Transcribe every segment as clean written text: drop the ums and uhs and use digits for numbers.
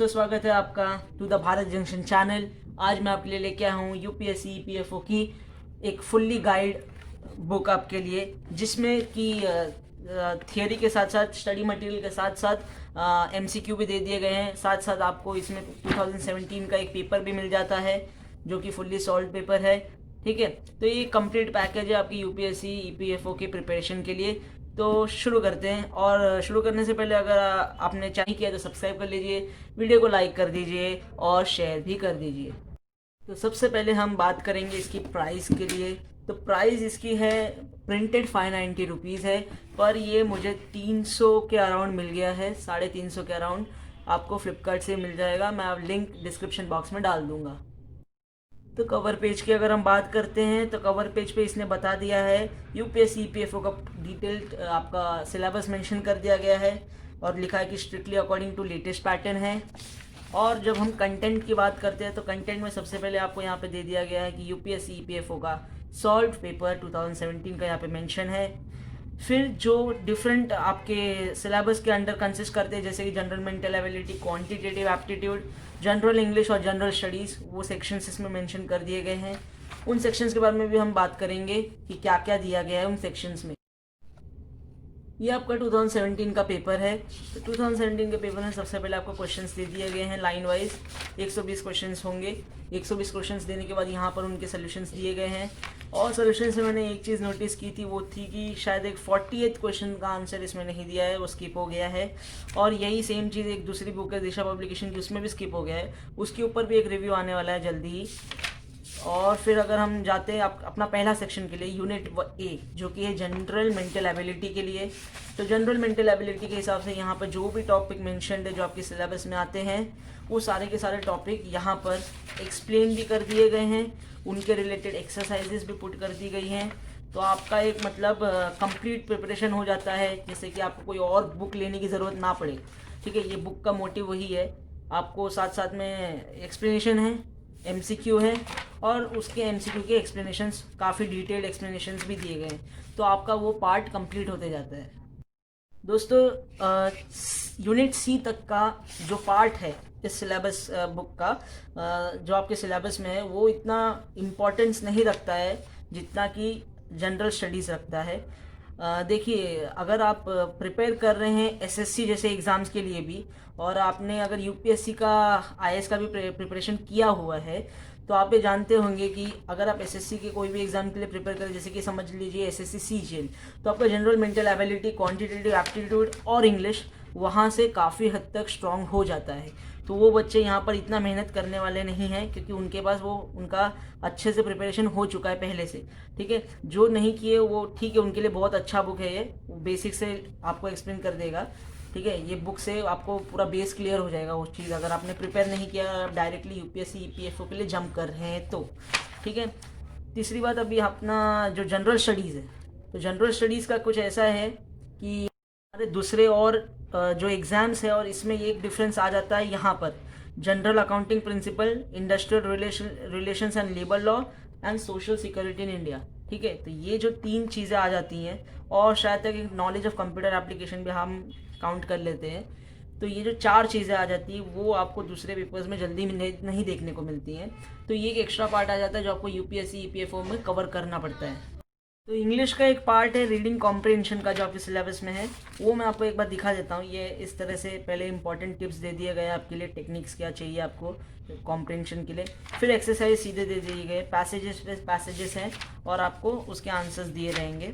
दोस्तों, स्वागत है आपका to the Bharat junction channel. आज मैं आपके लिए लेके आया हूँ यूपीएससी ईपीएफओ की एक फुल्ली गाइड बुक आपके लिए, जिसमें कि थियोरी के साथ साथ स्टडी मटेरियल के साथ साथ एमसीक्यू भी दे दिए गए हैं। साथ साथ आपको इसमें 2017 का एक पेपर भी मिल जाता है जो कि फुल्ली सॉल्व पेपर है। ठीक है, तो ये कंप्लीट पैकेज है आपकी यूपीएससी ईपीएफओ की प्रिपरेशन के लिए। तो शुरू करते हैं, और शुरू करने से पहले अगर आपने नहीं किया तो सब्सक्राइब कर लीजिए, वीडियो को लाइक कर दीजिए और शेयर भी कर दीजिए। तो सबसे पहले हम बात करेंगे इसकी प्राइस के लिए। तो प्राइस इसकी है प्रिंटेड 590 रुपीज़ है, पर ये मुझे 300 के अराउंड मिल गया है, 350 के अराउंड आपको फ्लिपकार्ट से मिल जाएगा। मैं अब लिंक डिस्क्रिप्शन बॉक्स में डाल दूंगा। तो कवर पेज की अगर हम बात करते हैं तो कवर पेज पे इसने बता दिया है यूपीएससी ईपीएफओ का डिटेल्ड आपका सिलेबस मेंशन कर दिया गया है, और लिखा है कि strictly according to latest pattern है। और जब हम कंटेंट की बात करते हैं तो कंटेंट में सबसे पहले आपको यहाँ पे दे दिया गया है कि यूपीएससी ईपीएफओ का सॉल्व पेपर 2017 का यहाँ पे मेंशन है। फिर जो डिफरेंट आपके सिलेबस के अंडर कंसिस्ट करते हैं, जैसे कि general mental ability, quantitative aptitude, general English और जनरल स्टडीज़, वो सेक्शंस इसमें मेंशन कर दिए गए हैं। उन सेक्शंस के बारे में भी हम बात करेंगे कि क्या क्या दिया गया है उन सेक्शंस में। ये आपका 2017 का पेपर है। तो 2017 के पेपर में सबसे पहले आपको क्वेश्चंस दे दिए गए हैं लाइन वाइज। 120 क्वेश्चंस होंगे। 120 क्वेश्चंस देने के बाद यहाँ पर उनके सोल्यूशंस दिए गए हैं। और सोल्यूशंस में मैंने एक चीज़ नोटिस की थी, वो थी कि शायद एक 48th क्वेश्चन का आंसर इसमें नहीं दिया है, वो स्किप हो गया है। और यही सेम चीज़ एक दूसरी बुक है दिशा पब्लिकेशन की, उसमें भी स्किप हो गया है। उसके ऊपर भी एक रिव्यू आने वाला है जल्दी ही। और फिर अगर हम जाते हैं अपना पहला सेक्शन के लिए, यूनिट ए, जो कि है जनरल मेंटल एबिलिटी के लिए। तो जनरल मेंटल एबिलिटी के हिसाब से यहाँ पर जो भी टॉपिक मेंशन्ड है जो आपके सिलेबस में आते हैं, वो सारे के सारे टॉपिक यहाँ पर एक्सप्लेन भी कर दिए गए हैं। उनके रिलेटेड एक्सरसाइजेस भी पुट कर दी गई हैं। तो आपका एक मतलब कंप्लीट प्रिपरेशन हो जाता है, जैसे कि आपको कोई और बुक लेने की ज़रूरत ना पड़े। ठीक है, ये बुक का मोटिव वही है। आपको साथ साथ में एक्सप्लेनेशन है, एमसीक्यू है, और उसके एमसीक्यू के एक्सप्लेनेशंस, काफ़ी डिटेल्ड एक्सप्लेनेशंस भी दिए गए हैं। तो आपका वो पार्ट कंप्लीट होते जाता है। दोस्तों, यूनिट सी तक का जो पार्ट है इस सिलेबस बुक का, जो आपके सिलेबस में है, वो इतना इम्पोर्टेंस नहीं रखता है जितना कि जनरल स्टडीज़ रखता है। देखिए, अगर आप प्रिपेयर कर रहे हैं एसएससी जैसे एग्ज़ाम्स के लिए भी, और आपने अगर यूपीएससी का आईएएस का भी प्रिपरेशन किया हुआ है, तो आप ये जानते होंगे कि अगर आप एसएससी के कोई भी एग्जाम के लिए प्रिपेयर करें, जैसे कि समझ लीजिए एसएससी सीजीएल, तो आपका general mental ability, quantitative aptitude और इंग्लिश वहाँ से काफ़ी हद तक स्ट्रांग हो जाता है। तो वो बच्चे यहाँ पर इतना मेहनत करने वाले नहीं हैं, क्योंकि उनके पास वो उनका अच्छे से प्रिपरेशन हो चुका है पहले से। ठीक है, जो नहीं किए वो ठीक है, उनके लिए बहुत अच्छा बुक है ये, बेसिक से आपको एक्सप्लेन कर देगा। ठीक है, ये बुक से आपको पूरा बेस क्लियर हो जाएगा वो चीज़, अगर आपने प्रिपेयर नहीं किया, आप डायरेक्टली यूपीएससी ईपीएफओ के लिए जंप कर रहे हैं तो। ठीक है, तीसरी बात, अभी अपना जो जनरल स्टडीज़ है, तो जनरल स्टडीज़ का कुछ ऐसा है कि हमारे दूसरे और जो एग्ज़ाम्स है, और इसमें एक डिफरेंस आ जाता है यहाँ पर। General accounting principle, industrial relations and labour law and social security in India. ठीक है, तो ये जो 3 चीज़ें आ जाती हैं, और शायद तक एक नॉलेज ऑफ कंप्यूटर एप्लीकेशन भी हम काउंट कर लेते हैं। तो ये जो 4 चीज़ें आ जाती हैं, वो आपको दूसरे पेपर्स में जल्दी नहीं देखने को मिलती हैं। तो ये एक एक्स्ट्रा पार्ट आ जाता है जो आपको यूपीएससी ईपीएफओ में कवर करना पड़ता है। तो इंग्लिश का एक पार्ट है रीडिंग कॉम्प्रिहेंशन का, जो आपके सिलेबस में है, वो मैं आपको एक बार दिखा देता हूँ। ये इस तरह से पहले इंपॉर्टेंट टिप्स दे दिए गए आपके लिए, टेक्निक्स क्या चाहिए आपको कॉम्प्रिहेंशन के लिए, फिर एक्सरसाइज सीधे दे दिए गए, पैसेजेस हैं, और आपको उसके आंसर्स दिए रहेंगे।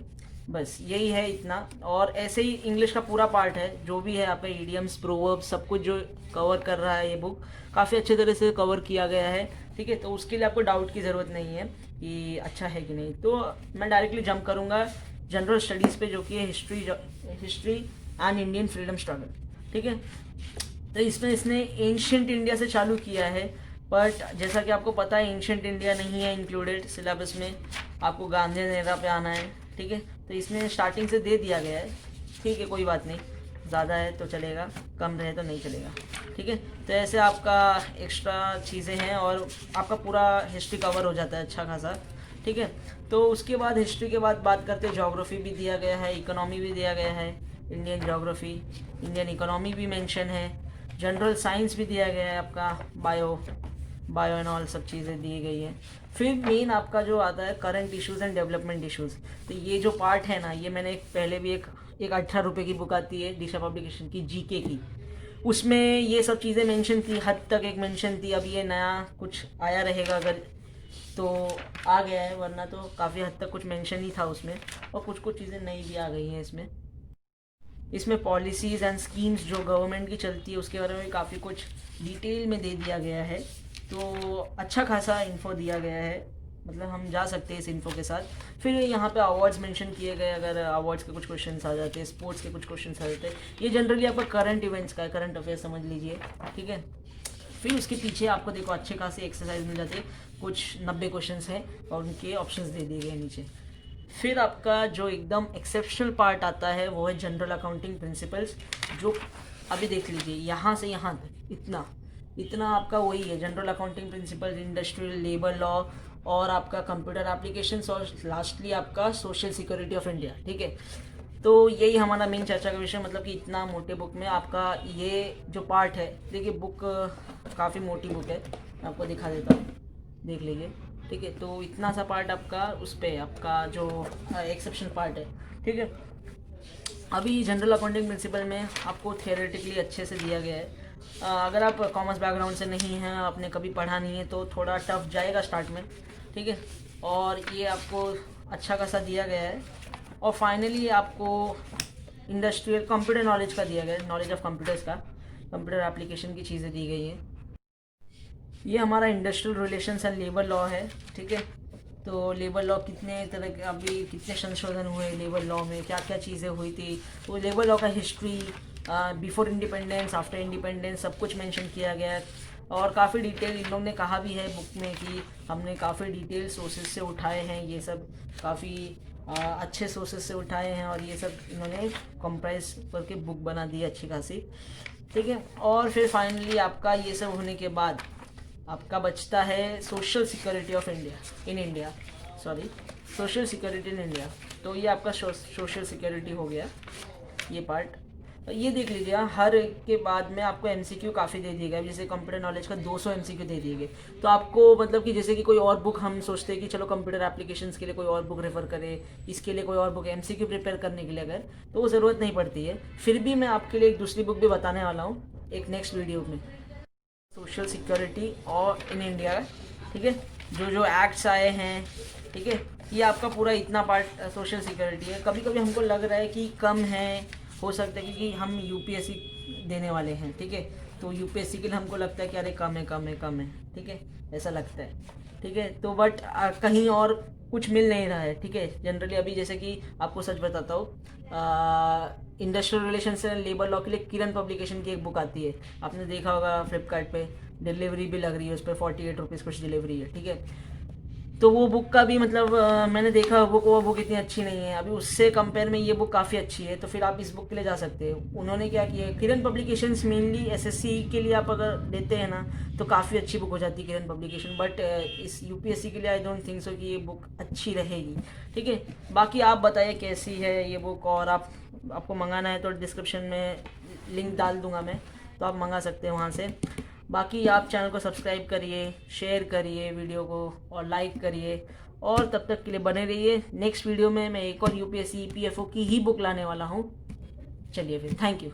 बस यही है इतना। और ऐसे ही इंग्लिश का पूरा पार्ट है, जो भी है आपका ईडियम्स, प्रोवर्ब्स, सब कुछ जो कवर कर रहा है ये बुक, काफ़ी अच्छे तरह से कवर किया गया है। ठीक है, तो उसके लिए आपको डाउट की ज़रूरत नहीं है कि अच्छा है कि नहीं। तो मैं डायरेक्टली जंप करूँगा जनरल स्टडीज़ पे, जो कि है history and Indian freedom struggle. ठीक है, तो इसमें इसने एंशियंट इंडिया से चालू किया है, बट जैसा कि आपको पता है एंशियंट इंडिया नहीं है इंक्लूडेड सिलेबस में, आपको गांधी एरा पे आना है। ठीक है, तो इसमें स्टार्टिंग से दे दिया गया है। ठीक है, कोई बात नहीं, ज़्यादा है तो चलेगा, कम रहे तो नहीं चलेगा। ठीक है, तो ऐसे आपका एक्स्ट्रा चीज़ें हैं, और आपका पूरा हिस्ट्री कवर हो जाता है अच्छा खासा। ठीक है, तो उसके बाद हिस्ट्री के बाद बात करते हैं, ज्योग्राफी भी दिया गया है, इकोनॉमी भी दिया गया है, इंडियन ज्योग्राफी, इंडियन इकोनॉमी भी मेंशन है। जनरल साइंस भी दिया गया है आपका, बायो एंड ऑल सब चीज़ें दी गई है। फिर मेन आपका जो आता है current issues and development issues. तो ये जो पार्ट है ना, ये मैंने पहले भी एक 18 रुपये की बुक आती है दिशा पब्लिकेशन की, जीके की, उसमें ये सब चीज़ें मेंशन थी, हद तक एक मेंशन थी। अब ये नया कुछ आया रहेगा अगर तो आ गया है, वरना तो काफ़ी हद तक कुछ मेंशन ही था उसमें, और कुछ कुछ चीज़ें नई भी आ गई हैं इसमें पॉलिसीज़ एंड स्कीम्स जो गवर्नमेंट की चलती है उसके बारे में भी काफ़ी कुछ डिटेल में दे दिया गया है। तो अच्छा खासा इन्फो दिया गया है, मतलब हम जा सकते हैं इस इन्फो के साथ। फिर यहाँ पे अवार्ड्स मेंशन किए गए, अगर अवार्ड्स के कुछ क्वेश्चंस आ जाते हैं, स्पोर्ट्स के कुछ क्वेश्चंस आ जाते हैं। ये जनरली आपका करंट इवेंट्स का है, करंट अफेयर समझ लीजिए, ठीक है। फिर उसके पीछे आपको देखो अच्छे खासे एक्सरसाइज मिल जाते हैं, कुछ 90 क्वेश्चंस हैं और उनके ऑप्शंस दे दिए गए नीचे। फिर आपका जो एकदम एक्सेप्शनल पार्ट आता है वो है जनरल अकाउंटिंग प्रिंसिपल्स, जो अभी देख लीजिए यहाँ से यहाँ तक इतना आपका वही है, general accounting principles, industrial labour law और आपका कंप्यूटर एप्लीकेशंस, और लास्टली आपका सोशल सिक्योरिटी ऑफ इंडिया, ठीक है। तो यही हमारा मेन चर्चा का विषय, मतलब कि इतना मोटे बुक में आपका ये जो पार्ट है, देखिए बुक काफ़ी मोटी बुक है, मैं आपको दिखा देता हूँ, देख लीजिए, ठीक है। तो इतना सा पार्ट आपका उस पर आपका जो एक्सेप्शन पार्ट है, ठीक है। अभी जनरल अकाउंटिंग प्रिंसिपल में आपको थियोरेटिकली अच्छे से दिया गया है। अगर आप कॉमर्स बैकग्राउंड से नहीं हैं, आपने कभी पढ़ा नहीं है, तो थोड़ा टफ जाएगा स्टार्ट में, ठीक है। और ये आपको अच्छा खासा दिया गया है। और फाइनली आपको इंडस्ट्रियल कंप्यूटर नॉलेज का दिया गया है, नॉलेज ऑफ कंप्यूटर्स का, कंप्यूटर एप्लीकेशन की चीज़ें दी गई हैं। ये हमारा industrial relations and labour law है, ठीक है। तो लेबर लॉ कितने तरह के, अभी कितने संशोधन हुए लेबर लॉ में, क्या क्या चीज़ें हुई थी, वो लेबर लॉ का history, before independence, after independence, सब कुछ मेंशन किया गया है। और काफ़ी डिटेल इन लोग ने कहा भी है बुक में कि हमने काफ़ी डिटेल सोर्सेज से उठाए हैं, ये सब काफ़ी अच्छे सोर्सेज से उठाए हैं, और ये सब इन्होंने कंप्राइज करके बुक बना दी है अच्छी खासी, ठीक है। और फिर फाइनली आपका ये सब होने के बाद आपका बचता है social security of India, social security in India. तो ये आपका सोशल सिक्योरिटी हो गया ये पार्ट। ये देख लीजिए, हर एक के बाद में आपको एमसीक्यू काफ़ी दे दिए गए, जैसे कंप्यूटर नॉलेज का 200 एमसीक्यू दे दिए गए। तो आपको मतलब कि जैसे कि कोई और बुक हम सोचते हैं कि चलो कंप्यूटर एप्लीकेशंस के लिए कोई और बुक रेफर करें, इसके लिए कोई और बुक एमसीक्यू प्रिपेयर करने के लिए, अगर तो वो ज़रूरत नहीं पड़ती है। फिर भी मैं आपके लिए एक दूसरी बुक भी बताने वाला हूँ एक नेक्स्ट वीडियो में, सोशल सिक्योरिटी और इन इंडिया, ठीक है। जो एक्ट्स आए हैं, ठीक है, ये आपका पूरा इतना पार्ट सोशल सिक्योरिटी है। कभी कभी हमको लग रहा है कि कम है, हो सकता है क्योंकि हम यूपीएससी देने वाले हैं, ठीक है। तो यूपीएससी के लिए हमको लगता है कि अरे कम है, ठीक है, ऐसा लगता है, ठीक है। तो बट कहीं और कुछ मिल नहीं रहा है, ठीक है। जनरली अभी जैसे कि आपको सच बताता हूँ, industrial relations and labour law के लिए किरण पब्लिकेशन की एक बुक आती है, आपने देखा होगा फ्लिपकार्ट पे, डिलीवरी भी लग रही है उस पर, 48 रुपीज़ कुछ डिलीवरी है, ठीक है। तो वो बुक का भी मतलब मैंने देखा वो बुक इतनी अच्छी नहीं है, अभी उससे कंपेयर में ये बुक काफ़ी अच्छी है। तो फिर आप इस बुक के लिए जा सकते हो। उन्होंने क्या किया है, किरण पब्लिकेशंस मेनली एसएससी के लिए आप अगर देते हैं ना, तो काफ़ी अच्छी बुक हो जाती है किरण पब्लिकेशन, बट इस यूपीएससी के लिए आई डोंट थिंक सो कि ये बुक अच्छी रहेगी, ठीक है। बाकी आप बताइए कैसी है ये बुक, और आपको मंगाना है तो डिस्क्रिप्शन में लिंक डाल दूंगा मैं, तो आप मंगा सकते हैं वहाँ से। बाकी आप चैनल को सब्सक्राइब करिए, शेयर करिए वीडियो को, और लाइक करिए, और तब तक के लिए बने रहिए। नेक्स्ट वीडियो में मैं एक और यूपीएससी ईपीएफओ की ही बुक लाने वाला हूँ। चलिए फिर, थैंक यू।